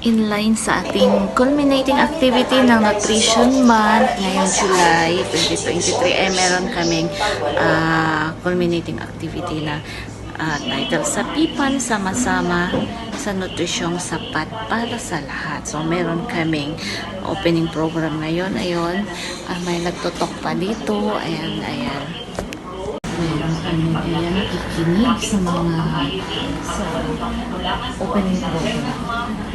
in line sa ating culminating activity ng Nutrition Month ngayong July 2023 meron kaming culminating activity na title sa Pipan, sama-sama sa nutrisyong sapat para sa lahat. So meron kaming opening program ngayon. Ayun, may nagtutok pa dito. Ayan. Meron kami nakikinig sa mga opening program.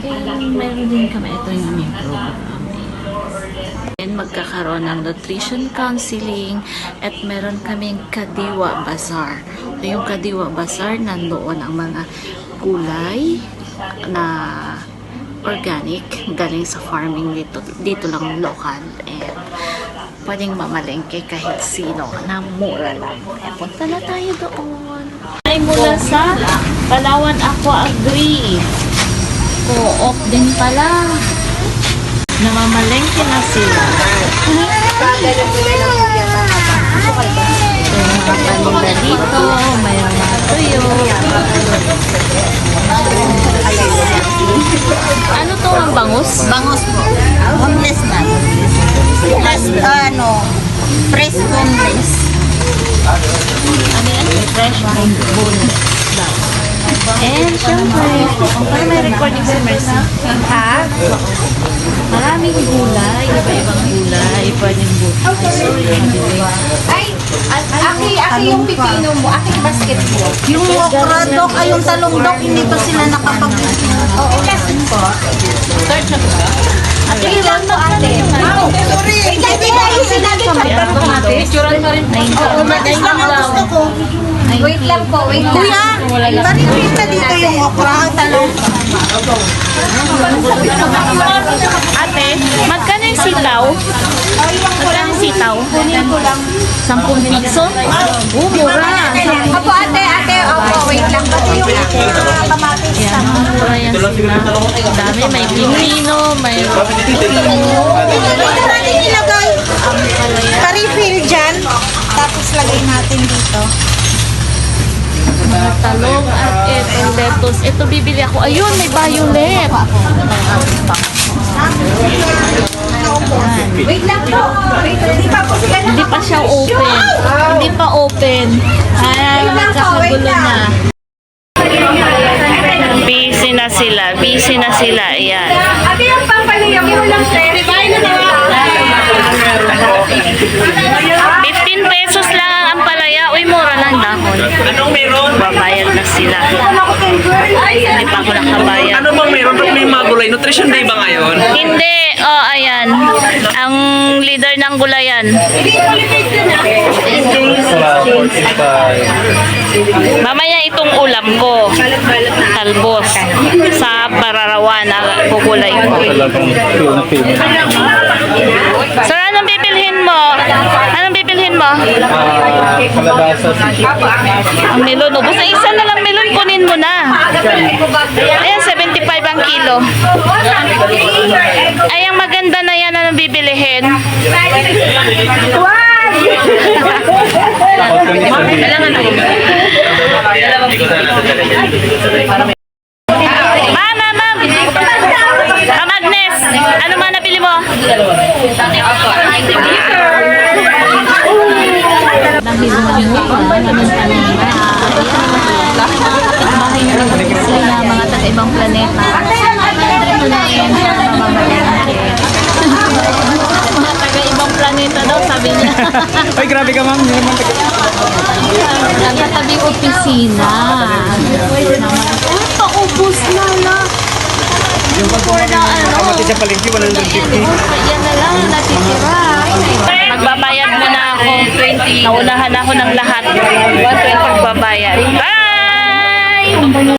And meron din kami, ito yung aming program. And magkakaroon ng nutrition counseling at meron kaming Kadiwa Bazaar. So, yung Kadiwa Bazaar, nandoon ang mga gulay na organic galing sa farming dito lang local, and pwedeng mamalengke kahit sino na mura lang. Eh, punta na tayo doon. Ay mula sa Palawan Aqua Agri. Co-op din pala. Namamalengke na sila. Mga paninda dito, may mga tuyo. Ano to ang bangus? Bangus po. Boneless man. Plus, fresh boneless. Ano yan? Fresh boneless daw. And syempre, parang may recording si Mercy. Ha? Maraming gulay, iba-ibang gulay, pwedeng buhay. Ay, aki yung pipino mo, aki basket mo. Yung okra dok, ay yung talong dok, hindi pa sila nakapag-isip. Oo, kasi po. Search ako ba? Wait lang po ate. Sorry. Hindi na yung sinabi ko. Picturean ka rin. Oo, matis lang ang gusto ko. Wait lang po, wait lang. Kuya, paripita dito yung okra, ang talong. Ate, magkano yung sitaw? Magkano yung sitaw? Kunin ko lang. 10 piso? Mura. Opo ate, opo, wait lang. Pati yung kamatis. Yan, mura yan sila. Dami, may pipino, may Dito natin ilagay. Pa-refill dyan. Tapos lagay natin dito. mga talong at itong lettuce. Ito bibili ako. Ayun, may violet. Wait lang po. Hindi pa po sila Hindi pa siya open. Hindi pa open. Ay, nagkakagulo na. Busy na sila. Busy na sila. Ayan. Ate yung pampaliyang mo lang, sir. 15 pesos lang ang palaya. Uy, mura lang dahon. Anong meron? Babayad na sila. Hindi pa ako nakabayad. Ano bang meron? Ba't may mga gulay? Nutrition day ba ngayon? Hindi. Oh, ayan. Ang leader ng gulayan. Mamaya itong ulam ko. Talbos. Sa Bararawan na gugulay ko. Sir, anong bibilhin mo? Anong bibilhin mo? Ang melon. Ubus na isa na lang melon. Kunin mo na. Ayan, 75 ang kilo. Ay, ang maganda na yan na bibilihin. Ma'am! Ma'am Agnes, ano man nabili mo? Dahil mga taga-ibang planeta. Mga taga-ibang planeta daw, sabi niya. Ay, grabe ka, ma'am. Nagtatabing opisina. Paubos na lang. For na Kamati sa palengke, 150. yan na lang natitira. Magbabayad muna ako. Naunahan ako ng lahat. Magbabayad. Bye!